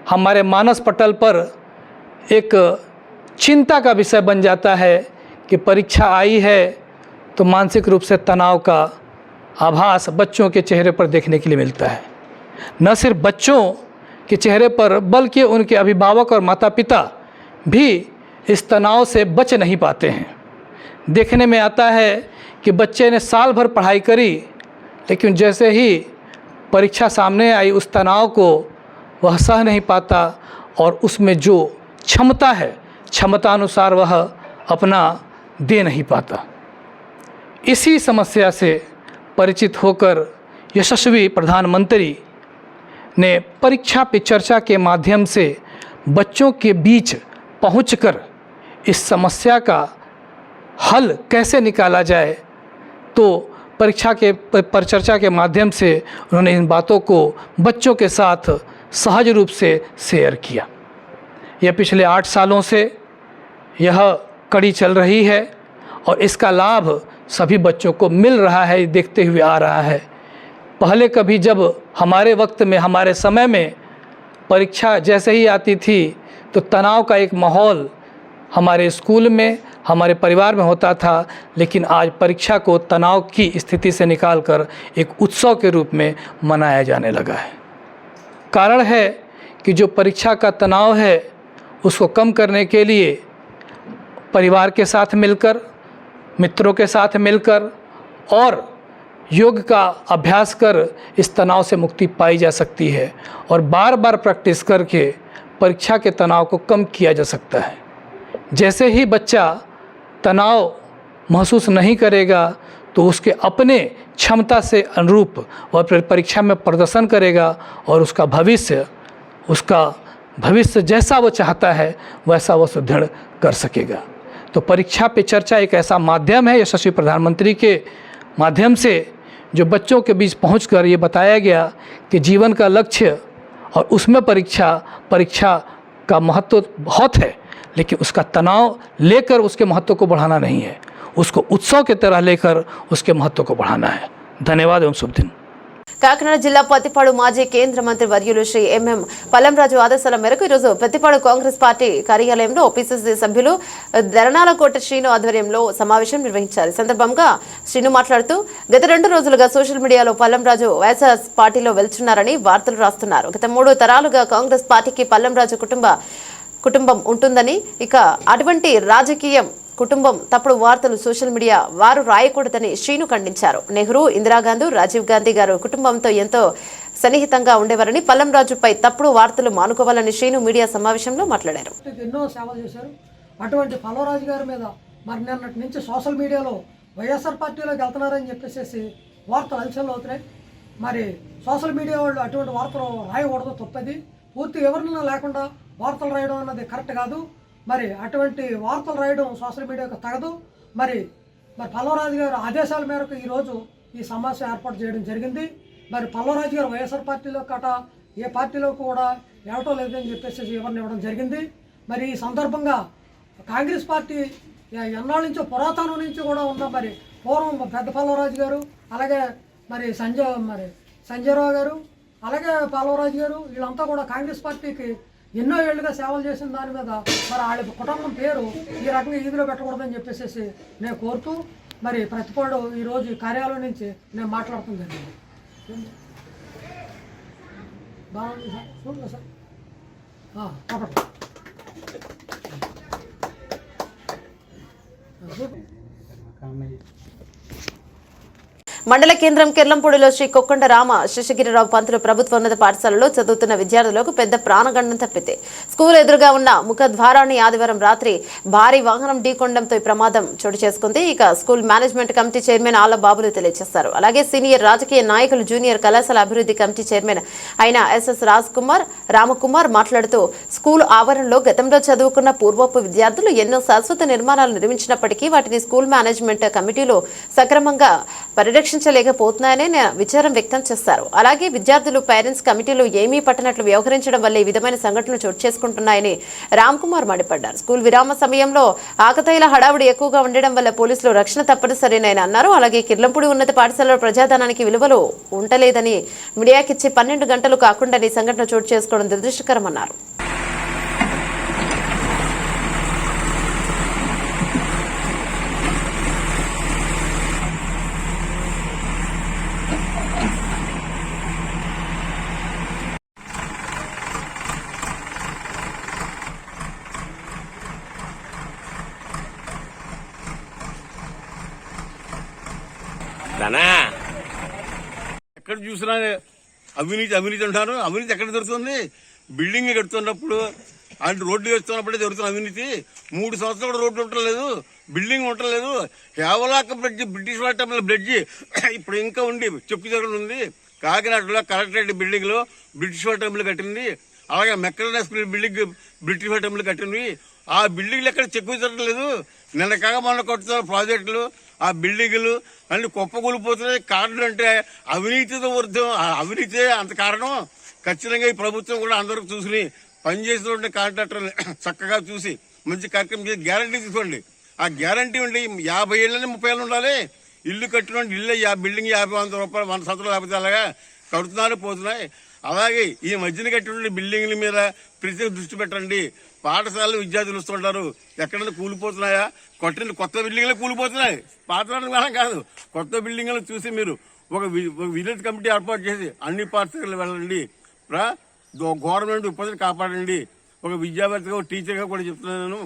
हमारे मानस पटल पर एक चिंता का विषय बन जाता है कि परीक्षा आई है तो मानसिक रूप से तनाव का आभास बच्चों के चेहरे पर देखने के लिए मिलता है। न सिर्फ बच्चों के चेहरे पर बल्कि उनके अभिभावक और माता पिता भी इस तनाव से बच नहीं पाते हैं। देखने में आता है कि बच्चे ने साल भर पढ़ाई करी, लेकिन जैसे ही परीक्षा सामने आई उस तनाव को वह सह नहीं पाता और उसमें जो क्षमता है क्षमता अनुसार वह अपना दे नहीं पाता। इसी समस्या से परिचित होकर यशस्वी प्रधानमंत्री ने परीक्षा पे चर्चा के माध्यम से बच्चों के बीच पहुंचकर इस समस्या का हल कैसे निकाला जाए, तो परीक्षा के पर चर्चा के माध्यम से उन्होंने इन बातों को बच्चों के साथ सहज रूप से शेयर किया। यह पिछले 8 सालों से यह कड़ी चल रही है और इसका लाभ सभी बच्चों को मिल रहा है, देखते हुए आ रहा है। पहले कभी जब हमारे वक्त में, हमारे समय में परीक्षा जैसे ही आती थी तो तनाव का एक माहौल हमारे स्कूल में, हमारे परिवार में होता था, लेकिन आज परीक्षा को तनाव की स्थिति से निकालकर एक उत्सव के रूप में मनाया जाने लगा है। कारण है कि जो परीक्षा का तनाव है उसको कम करने के लिए परिवार के साथ मिलकर, मित्रों के साथ मिलकर और योग का अभ्यास कर इस तनाव से मुक्ति पाई जा सकती है और बार बार प्रैक्टिस करके परीक्षा के तनाव को कम किया जा सकता है। जैसे ही बच्चा तनाव महसूस नहीं करेगा तो उसके अपने क्षमता से अनुरूप वह परीक्षा में प्रदर्शन करेगा और उसका भविष्य जैसा वो चाहता है वैसा वो सुदृढ़ कर सकेगा। तो परीक्षा पे चर्चा एक ऐसा माध्यम है यशस्वी प्रधानमंत्री के माध्यम से जो बच्चों के बीच पहुंचकर ये बताया गया कि जीवन का लक्ष्य और उसमें परीक्षा का महत्व बहुत है, लेकिन उसका तनाव लेकर उसके महत्व को बढ़ाना नहीं है, उसको उत्सव की तरह लेकर उसके महत्व को बढ़ाना है। धन्यवाद एवं शुभ दिन। కాకినాడ జిల్లా పత్తిపాడు మాజీ కేంద్ర మంత్రి వర్యులు శ్రీ ఎంఎం పల్లంరాజు ఆదేశాల మేరకు ఈరోజు పత్తిపాడు కాంగ్రెస్ పార్టీ కార్యాలయంలో పిసిసి సభ్యులు ధరణాలకోట శ్రీను ఆధ్వర్యంలో సమావేశం నిర్వహించారు. ఈ సందర్భంగా శ్రీను మాట్లాడుతూ గత 2 రోజులుగా సోషల్ మీడియాలో పల్లంరాజు వైఎస్ఆర్ పార్టీలో వెళ్తున్నారని వార్తలు రాస్తున్నారు. గత 3 తరాలుగా కాంగ్రెస్ పార్టీకి పల్లంరాజు కుటుంబం ఉంటుందని, ఇక అటువంటి రాజకీయం కుటుంబం తప్పుడు వార్తలు సోషల్ మీడియా వారు రాయకూడదని శ్రీను ఖండించారు. నెహ్రూ, ఇందిరాగాంధీ, రాజీవ్ గాంధీ గారు కుటుంబంతో ఎంతో సన్నిహితంగా ఉండేవారని, పల్లంరాజుపై తప్పుడు వార్తలు మానుకోవాలని శ్రీను మీడియా సమావేశంలో మాట్లాడారు. ఎన్నో సేవలు చేశారు. అటువంటి పల్లవరాజు గారి మీద మరి నిన్నటి నుంచి సోషల్ మీడియాలో వైఎస్ఆర్ పార్టీలోకి వెళ్తున్నారని చెప్పేసి వార్తలు హల్చల్ అవుతున్నాయి. మరి సోషల్ మీడియా వాళ్ళు అటువంటి వార్తలు రాయకూడదు, తప్పది. పూర్తి వివరణ లేకుండా వార్తలు రాయడం అన్నది కరెక్ట్ కాదు. మరి అటువంటి వార్తలు రాయడం సోషల్ మీడియాకు తగదు. మరి పల్లవరాజు గారు ఆదేశాల మేరకు ఈరోజు ఈ సమావేశం ఏర్పాటు చేయడం జరిగింది. మరి పల్లవరాజు గారు వైఎస్ఆర్ పార్టీలో కట ఏ పార్టీలో కూడా వెళ్ళటం లేదని చెప్పేసి వివరణ ఇవ్వడం జరిగింది. మరి ఈ సందర్భంగా కాంగ్రెస్ పార్టీ ఎన్నాళ్ళ నుంచో పురాతనం నుంచి కూడా ఉన్న మరి పూర్వం పెద్ద పల్లవరాజు గారు, అలాగే మరి సంజయరావు గారు, అలాగే పల్లవరాజు గారు వీళ్ళంతా కూడా కాంగ్రెస్ పార్టీకి ఎన్నో ఏళ్ళుగా సేవలు చేసిన దాని మీద మరి వాళ్ళ కుటుంబం పేరు ఈ రకంగా ఈదులో పెట్టకూడదని చెప్పేసి నేను కోరుతూ మరి ప్రతిపాడు ఈరోజు కార్యాలయం నుంచి నేను మాట్లాడుతుంది జరిగింది. బాగుంది సార్, చూడండి సార్. మండల కేంద్రం కిర్లంపూడిలో శ్రీ కొక్కొండ రామ శేషగిరిరావు పంతులు ప్రభుత్వోన్నత పాఠశాలలో చదువుతున్న విద్యార్థులకు పెద్ద ప్రాణగండం తప్పితే స్కూల్ ఎదురుగా ఉన్న ముఖద్వారాన్ని ఆదివారం రాత్రి భారీ వాహనం ఢీకొనడంతో ఈ ప్రమాదం చోటు చేసుకుంది. ఇక స్కూల్ మేనేజ్మెంట్ కమిటీ చైర్మన్ ఆళ్ల బాబులు తెలియజేశారు. అలాగే సీనియర్ రాజకీయ నాయకులు జూనియర్ కళాశాల అభివృద్ధి కమిటీ చైర్మన్ అయిన ఎస్ఎస్ రామకుమార్ మాట్లాడుతూ స్కూల్ ఆవరణలో గతంలో చదువుకున్న పూర్వపు విద్యార్థులు ఎన్నో శాశ్వత నిర్మాణాలు నిర్మించినప్పటికీ వాటిని స్కూల్ మేనేజ్మెంట్ కమిటీలో సక్రమంగా పరిరక్షించలేకపోతున్నాయని విచారం వ్యక్తం చేశారు. అలాగే విద్యార్థులు పేరెంట్స్ కమిటీలో ఏమీ పట్టనట్లు వ్యవహరించడం వల్ల ఈ విధమైన సంఘటనలు చోటు చేసుకుంటున్నాయని రామ్కుమార్ మండిపడ్డారు. స్కూల్ విరామ సమయంలో ఆకతాయిల హడావుడి ఎక్కువగా ఉండడం వల్ల పోలీసులు రక్షణ తప్పనిసరినని అన్నారు. అలాగే కిర్లంపూడి ఉన్నత పాఠశాలలో ప్రజాధనానికి విలువలు ఉండలేదని మీడియాకిచ్చి 12 గంటలు కాకుండా ఈ సంఘటన చోటు చేసుకోవడం దురదృష్టకరమన్నారు. ఎక్కడ చూసినా అవినీతి అంటారు. అవినీతి ఎక్కడ దొరుకుతుంది? బిల్డింగ్ కడుతున్నప్పుడు అంటే రోడ్డు వేస్తున్నప్పుడే దొరుకుతున్న అవినీతి. 3 సంవత్సరాలు రోడ్డు ఉండలేదు, బిల్డింగ్ ఉండలేదు. హేవలాక బ్రిడ్జి, బ్రిటిష్ వారి బ్రిడ్జి ఇప్పుడు ఇంకా ఉండి చెప్పు జరగడం ఉంది. కాకినాడలో కలెక్టరేట్ బిల్డింగ్ లో బ్రిటిష్ వారి టైంలో కట్టింది. అలాగే మెక్కడనా స్కూల్ బిల్డింగ్ బ్రిటిష్ వారి టైంలో కట్టింది. ఆ బిల్డింగ్లు ఎక్కడ చెక్కు జరగలేదు. నిన్న కాక మొన్న కొట్టుతున్న ప్రాజెక్టులు, ఆ బిల్డింగులు అన్ని కుప్పకూలిపోతున్నాయి. కారణం అంటే అవినీతితో వృద్ధం. అవినీతే అంత కారణం. ఖచ్చితంగా ఈ ప్రభుత్వం కూడా అందరూ చూసి పనిచేసినటువంటి కాంట్రాక్టర్ని చక్కగా చూసి మంచి కార్యక్రమం చేసి గ్యారంటీ తీసుకోండి. ఆ గ్యారంటీ ఉండి 50 ఏళ్ళని 30 ఏళ్ళు ఉండాలి. ఇల్లు కట్టిన ఇల్లు బిల్డింగ్ 50-100 రూపాయలు 100 సంవత్సరాలు లేకపోతే అలాగా కడుతున్నారు, పోతున్నాయి. అలాగే ఈ మధ్యన కట్టినటువంటి బిల్డింగ్ల మీద ప్రత్యేక దృష్టి పెట్టండి. పాఠశాలలు విద్యార్థులు వస్తుంటారు, ఎక్కడైనా కూలిపోతున్నాయా? కొత్త బిల్డింగ్లు కూలిపోతున్నాయి. పాత మేడం కాదు, కొత్త బిల్డింగ్లు చూసి మీరు ఒక విలేజ్ కమిటీ ఏర్పాటు చేసి అన్ని పాఠశాలలు వెళ్ళండి. గవర్నమెంట్ ఉపాధిని కాపాడండి. ఒక విద్యావేత్తగా, ఒక టీచర్గా కూడా చెప్తున్నాను.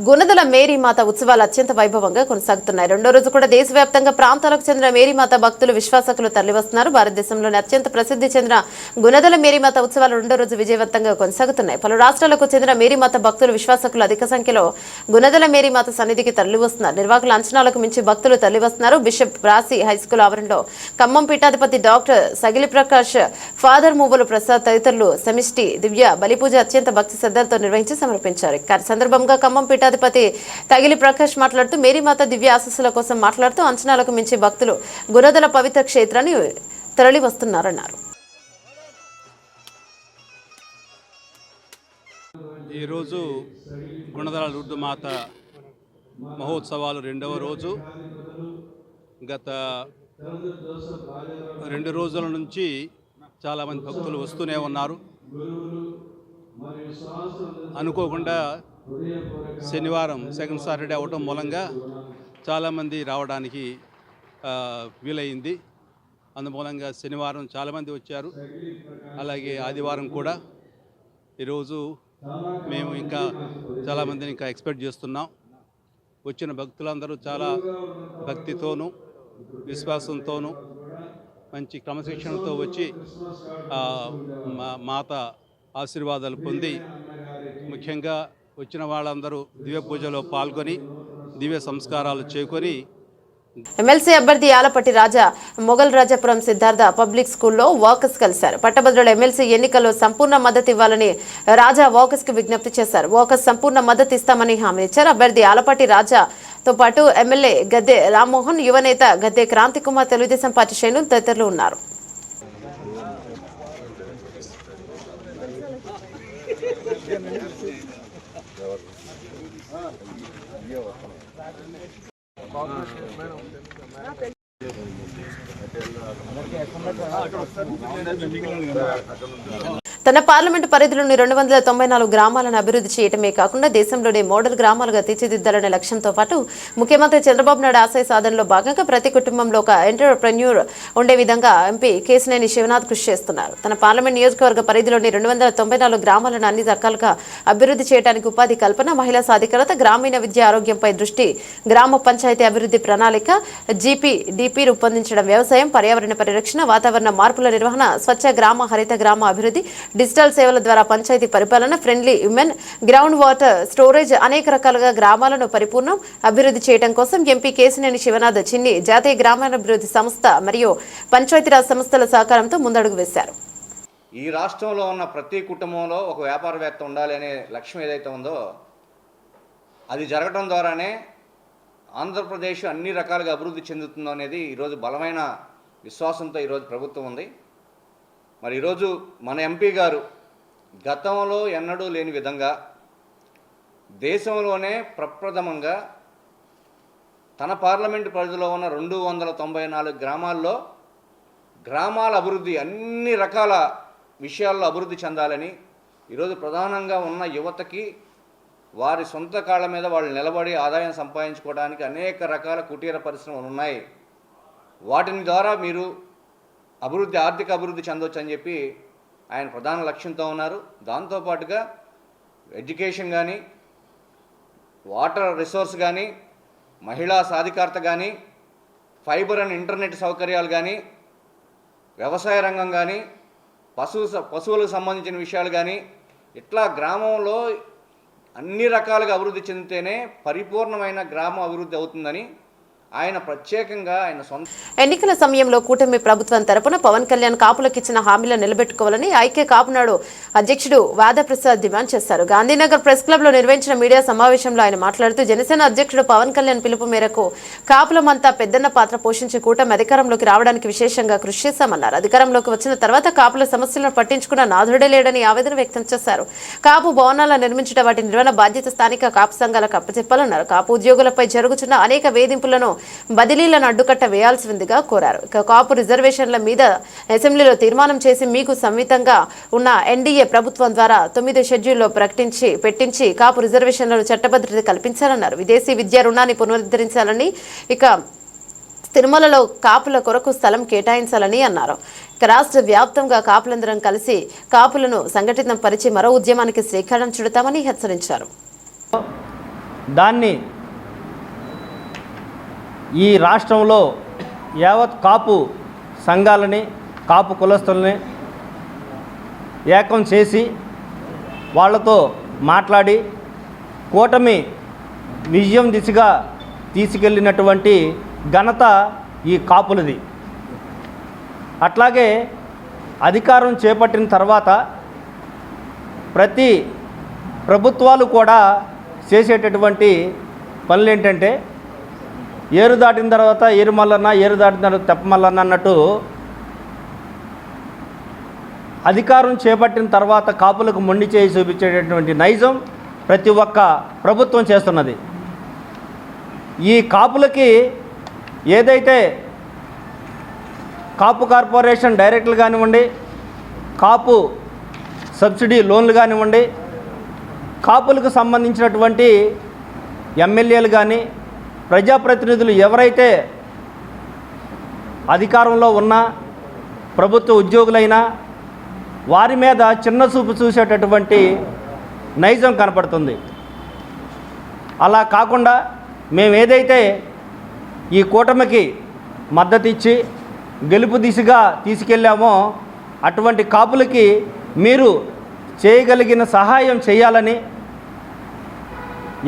గుణదల మేరీమాత ఉత్సవాలు అత్యంత వైభవంగా కొనసాగుతున్నాయి. 2వ రోజు కూడా దేశవ్యాప్తంగా ప్రాంతాలకు చెందిన మేరీమాత భక్తులు, విశ్వాసకులు తరలివస్తున్నారు. భారతదేశంలోని అత్యంత ప్రసిద్ధి చెందిన గుణదల మేరీమాత ఉత్సవాలు 2వ రోజు విజయవంతంగా కొనసాగుతున్నాయి. పలు రాష్ట్రాలకు చెందిన మేరీమాత భక్తులు, విశ్వాసకులు అధిక సంఖ్యలో గుణదల మేరీమాత సన్నిధికి తరలివస్తున్నారు. నిర్వాహకుల అంచనాలకు మించి భక్తులు తరలివస్తున్నారు. బిషప్ రాసి హైస్కూల్ ఆవరణలో ఖమ్మం పీఠాధిపతి డాక్టర్ సగిలి ప్రకాష్, ఫాదర్ మువ్వలు ప్రసాద్ తదితరులు సమిష్టి దివ్య బలిపూజ అత్యంత భక్తి శ్రద్ధలతో నిర్వహించి సమర్పించారు. సందర్భంగా ఖమ్మం పీఠాధిపతి తగిలి ప్రకాష్ మాట్లాడుతూ మేరీమాత దివ్య ఆశీస్సుల కోసం మాట్లాడుతూ అంచనాలకు మించి భక్తులు గుణదల పవిత్ర క్షేత్రాన్ని తరలి వస్తున్నారన్నారు. ఈరోజు గుణదల లూర్దుమాత మహోత్సవాలు 2వ రోజు. గత 2 రోజుల నుంచి చాలామంది భక్తులు వస్తూనే ఉన్నారు. అనుకోకుండా శనివారం సెకండ్ సాటర్డే అవటం మూలంగా చాలామంది రావడానికి వీలైంది. అందుమూలంగా శనివారం చాలామంది వచ్చారు. అలాగే ఆదివారం కూడా. ఈరోజు మేము ఇంకా చాలామందిని ఇంకా ఎక్స్పెక్ట్ చేస్తున్నాం. వచ్చిన భక్తులందరూ చాలా భక్తితోనూ విశ్వాసంతోనూ మంచి క్రమశిక్షణతో వచ్చి మాత ఆశీర్వాదాలు పొంది, ముఖ్యంగా వచ్చిన వాళ్ళందరూ దివ్య పూజలో పాల్గొని దివ్య సంస్కారాలు చేకొని ఎమ్మెల్సీ అభ్యర్థి ఆలపట్టి రాజా మొగల్ రాజాపురం సిద్ధార్థ పబ్లిక్ స్కూల్లో వాకర్స్ కలిశారు. పట్టభద్రుల ఎమ్మెల్సీ ఎన్నికల్లో సంపూర్ణ మద్దతు ఇవ్వాలని రాజా వాకర్స్ కు విజ్ఞప్తి చేశారు. వాకర్స్ సంపూర్ణ మద్దతు ఇస్తామని హామీ ఇచ్చారు. అభ్యర్థి ఆలపట్టి రాజాతో పాటు ఎమ్మెల్యే గద్దె రామ్మోహన్, యువనేత గద్దె క్రాంతి కుమార్, తెలుగుదేశం పార్టీ శ్రేణులు తదితరులు ఉన్నారు. తన పార్లమెంటు పరిధిలోని 294 గ్రామాలను అభివృద్ధి చేయడమే కాకుండా దేశంలోనే మోడల్ గ్రామాలుగా తీర్చిదిద్దాలనే లక్ష్యంతో పాటు ముఖ్యమంత్రి చంద్రబాబు నాయుడు ఆశయ సాధనలో భాగంగా ప్రతి కుటుంబంలో ఒక ఎంటర్‌ప్రెన్యూర్ ఉండే విధంగా ఎంపీ కేశినేని శివనాథ్ కృషి చేస్తున్నారు. తన పార్లమెంట్ నియోజకవర్గ పరిధిలోని 294 గ్రామాలను అన్ని రకాలుగా అభివృద్ధి చేయడానికి ఉపాధి కల్పన, మహిళా సాధికారత, గ్రామీణ విద్య, ఆరోగ్యంపై దృష్టి, గ్రామ పంచాయతీ అభివృద్ధి ప్రణాళిక, జీపీడీపీ రూపొందించడం, వ్యవసాయం, పర్యావరణ పరిరక్షణ, వాతావరణ మార్పుల నిర్వహణ, స్వచ్ఛ గ్రామ, హరిత గ్రామ అభివృద్ధి, డిజిటల్ సేవల ద్వారా పంచాయతీ పరిపాలన, friendly women, ground water storage అనేక రకాలుగా గ్రామాలను పరిపూర్ణం అభివృద్ధి చేయడం కోసం ఎంపీ కేశినేని శివనాథ్ చిన్ని జాతీయ గ్రామాభివృద్ధి సంస్థ మరియు పంచాయతీరాజ్ సంస్థల సహకారంతో ముందడుగు వేశారు. ఈ రాష్ట్రంలో ఉన్న ప్రతి కుటుంబంలో ఒక వ్యాపారవేత్త ఉండాలి అనే లక్ష్యం ఏదైతే ఉందో అది జరగడం ద్వారానే ఆంధ్రప్రదేశ్ అన్ని రకాలుగా అభివృద్ధి చెందుతుందో అనేది ఈరోజు బలమైన విశ్వాసంతో ఈరోజు ప్రభుత్వం ఉంది. మరి ఈరోజు మన ఎంపీ గారు గతంలో ఎన్నడూ లేని విధంగా దేశంలోనే ప్రప్రథమంగా తన పార్లమెంటు పరిధిలో ఉన్న 294 గ్రామాల్లో గ్రామాల అభివృద్ధి అన్ని రకాల విషయాల్లో అభివృద్ధి చెందాలని ఈరోజు ప్రధానంగా ఉన్న యువతకి వారి సొంత కాళ్ళ మీద వాళ్ళు నిలబడి ఆదాయం సంపాదించుకోవడానికి అనేక రకాల కుటీర పరిశ్రమలు ఉన్నాయి. వాటిని ద్వారా మీరు ఆర్థిక అభివృద్ధి చెందవచ్చు అని చెప్పి ఆయన ప్రధాన లక్ష్యంతో ఉన్నారు. దాంతోపాటుగా ఎడ్యుకేషన్ కానీ, వాటర్ రిసోర్స్ కానీ, మహిళా సాధికారత కానీ, ఫైబర్ అండ్ ఇంటర్నెట్ సౌకర్యాలు కానీ, వ్యవసాయ రంగం కానీ, పశువులకు సంబంధించిన విషయాలు కానీ, ఇట్లా గ్రామంలో అన్ని రకాలుగా అభివృద్ధి చెందితేనే పరిపూర్ణమైన గ్రామం అభివృద్ధి అవుతుందని ఆయన ప్రత్యేకంగా ఆయన సొంత ఎన్నికల సమయంలో కూటమి ప్రభుత్వం తరపున పవన్ కళ్యాణ్ కాపులకు ఇచ్చిన హామీలను నిలబెట్టుకోవాలని ఐక్య కాపునాడు అధ్యక్షుడు వాదప్రసాద్ డిమాండ్ చేశారు. గాంధీనగర్ ప్రెస్ క్లబ్ లో నిర్వహించిన మీడియా సమావేశంలో ఆయన మాట్లాడుతూ జనసేన అధ్యక్షుడు పవన్ కళ్యాణ్ పిలుపు మేరకు కాపులమంతా పెద్దన్న పాత్ర పోషించి కూటమి అధికారంలోకి రావడానికి విశేషంగా కృషి చేశామన్నారు. అధికారంలోకి వచ్చిన తర్వాత కాపుల సమస్యలను పట్టించుకున్న నాథుడే లేడని ఆవేదన వ్యక్తం చేశారు. కాపు భవనాలను నిర్మించడం, వాటి నిర్వహణ బాధ్యత స్థానిక కాపు సంఘాలకు అప్పచెప్పాలన్నారు. కాపు ఉద్యోగులపై జరుగుతున్న అనేక వేధింపులను, బదిలీలను అడ్డుకట్ట వేయాల్సిందిగా కోరారు. కాపు రిజర్వేషన్ల మీద అసెంబ్లీలో తీర్మానం చేసి మీకు సంవితంగా ఉన్న ఎన్డీఏ ప్రభుత్వం ద్వారా 9 షెడ్యూల్లో పెట్టించి కాపు రిజర్వేషన్లను చట్టబద్ధత కల్పించాలన్నారు. విదేశీ విద్యా రుణాన్ని పునరుద్ధరించాలని, ఇక తిరుమలలో కాపుల కొరకు స్థలం కేటాయించాలని అన్నారు. రాష్ట్ర వ్యాప్తంగా కాపులందరం కలిసి కాపులను సంఘటితం పరిచి మరో ఉద్యమానికి శ్రీకారం చుడతామని హెచ్చరించారు. దాన్ని ఈ రాష్ట్రంలో యావత్ కాపు సంఘాలని, కాపు కులస్తుల్ని ఏకం చేసి వాళ్ళతో మాట్లాడి కూటమి విజయం దిశగా తీసుకెళ్ళినటువంటి ఘనత ఈ కాపులది. అట్లాగే అధికారం చేపట్టిన తర్వాత ప్రతి ప్రభుత్వాలు కూడా చేసేటటువంటి పనులు ఏంటంటే ఏరు దాటిన తర్వాత ఏరు మల్లన్న, ఏరు దాటిన తర్వాత తెప్ప మల్లన్న అన్నట్టు అధికారం చేపట్టిన తర్వాత కాపులకు మొండి చేయి చూపించేటటువంటి నైజం ప్రతి ఒక్క ప్రభుత్వం చేస్తున్నది. ఈ కాపులకి ఏదైతే కాపు కార్పొరేషన్ డైరెక్టర్లు కానివ్వండి, కాపు సబ్సిడీ లోన్లు కానివ్వండి, కాపులకు సంబంధించినటువంటి ఎమ్మెల్యేలు కానీ, ప్రజాప్రతినిధులు ఎవరైతే అధికారంలో ఉన్నా, ప్రభుత్వ ఉద్యోగులైనా వారి మీద చిన్న చూపు చూసేటటువంటి నైజం కనపడుతుంది. అలా కాకుండా మేము ఏదైతే ఈ కూటమికి మద్దతు ఇచ్చి గెలుపు దిశగా తీసుకెళ్ళామో అటువంటి కాపులకి మీరు చేయగలిగిన సహాయం చేయాలని,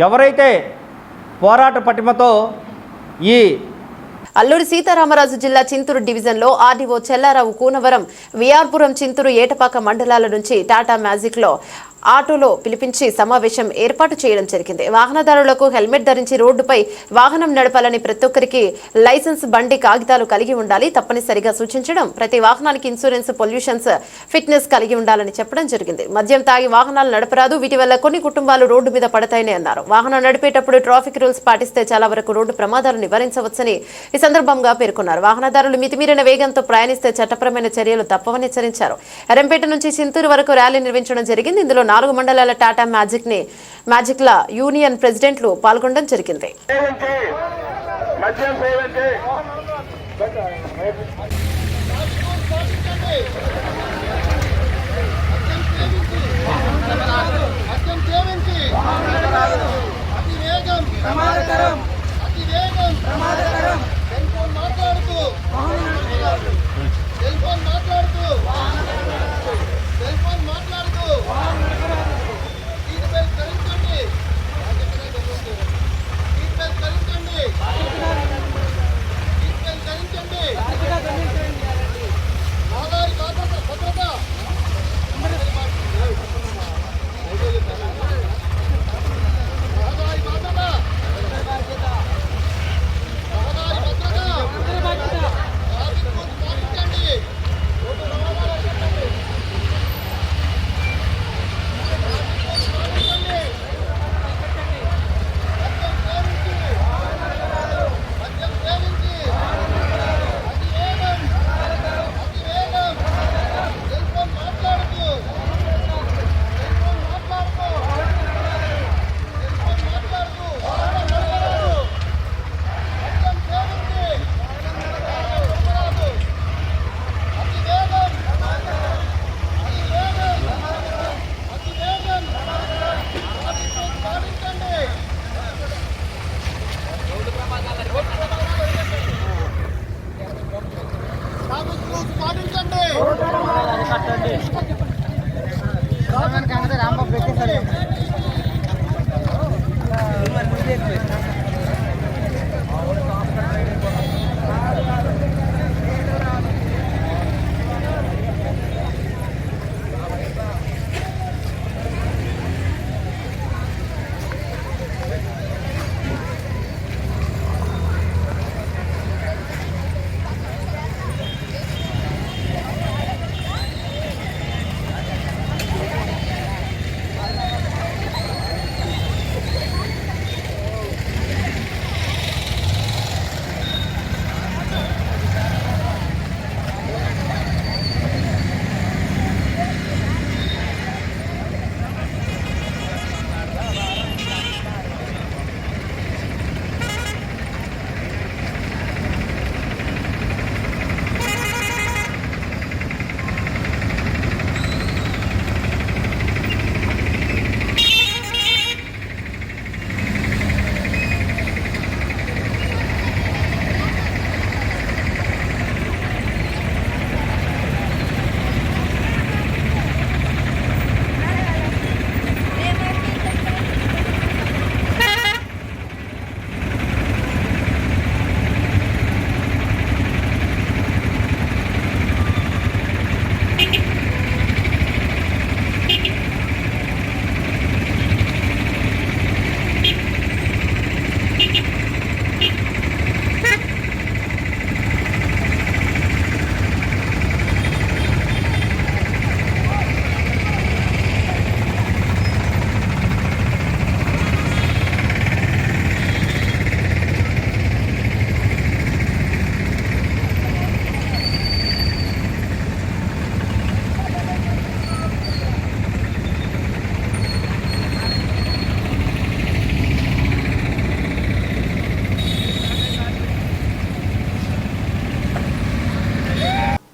ఎవరైతే పోరాట పటిమతో ఈ అల్లూరి సీతారామరాజు జిల్లా చింతూరు డివిజన్లో ఆర్డీఓ చెల్లారావు కూనవరం, విఆర్పురం, చింతూరు, ఏటపాక మండలాల నుంచి టాటా మ్యాజిక్లో ఆటోలో పిలిపించి సమావేశం ఏర్పాటు చేయడం జరిగింది. వాహనదారులకు హెల్మెట్ ధరించి రోడ్డుపై వాహనం నడపాలని, ప్రతి ఒక్కరికి లైసెన్స్, బండి కాగితాలు కలిగి ఉండాలి తప్పనిసరిగా సూచించడం, ప్రతి వాహనానికి ఇన్సూరెన్స్, పొల్యూషన్స్, ఫిట్నెస్ కలిగి ఉండాలని చెప్పడం జరిగింది. మద్యం తాగి వాహనాలు నడపరాదు, వీటి వల్ల కొన్ని కుటుంబాలు రోడ్డు మీద పడతాయని అన్నారు. వాహనం నడిపేటప్పుడు ట్రాఫిక్ రూల్స్ పాటిస్తే చాలా వరకు రోడ్డు ప్రమాదాలు నివారించవచ్చని ఈ సందర్భంగా పేర్కొన్నారు. వాహనదారులు మితిమీరిన వేగంతో ప్రయాణిస్తే చట్టపరమైన చర్యలు తప్పవని హెచ్చరించారు. ఎరంపేట నుంచి చింతూరు వరకు ర్యాలీ నిర్వహించడం జరిగింది. ఇందులో 4 మండలాల టాటా మ్యాజిక్ల యూనియన్ ప్రెసిడెంట్లు పాల్గొనడం జరిగింది.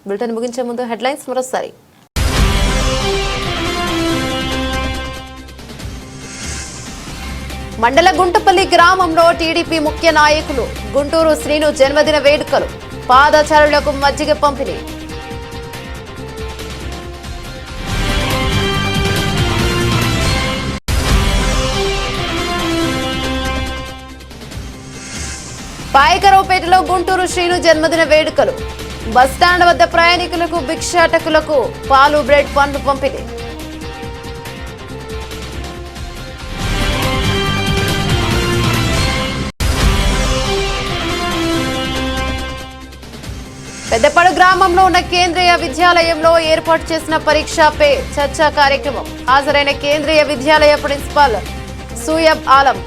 బులెటిన్ ముగించే ముందు హెడ్లైన్స్ మరోసారి. మండల గుంటపల్లి గ్రామంలో టీడీపీ ముఖ్య నాయకులు గుంటూరు శ్రీను జన్మదిన వేడుకలు, పాదచారులకు మజ్జిగ పంపిణీ. పాయకరావుపేటలో గుంటూరు శ్రీను జన్మదిన వేడుకలు, బస్టాండ్ వద్ద ప్రయాణికులకు భిక్షాటకులకు పాలు, బ్రెడ్, పండ్లు పంపిణీ. పెద్దపాడు గ్రామంలో ఉన్న కేంద్రీయ విద్యాలయంలో ఏర్పాటు చేసిన పరీక్ష పే చర్చా కార్యక్రమం. హాజరైన కేంద్రీయ విద్యాలయ ప్రిన్సిపాల్ సూయబ్ ఆలం.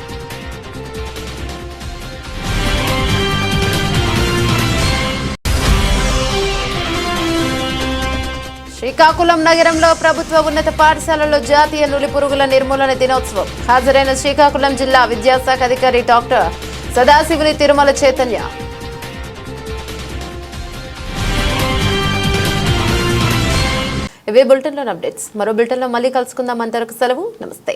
శ్రీకాకుళం నగరంలో ప్రభుత్వ ఉన్నత పాఠశాలలో జాతీయ నులిపురుగుల నిర్మూలన దినోత్సవం. హాజరైన శ్రీకాకుళం జిల్లా విద్యాశాఖ అధికారి డాక్టర్ సదాశివుని తిరుమల చైతన్య. ఇవే బులెటిన్లోని అప్డేట్స్. మరో బులెటిన్లో మళ్ళీ కలుసుకుందాం. అంతవరకు సెలవు. నమస్తే.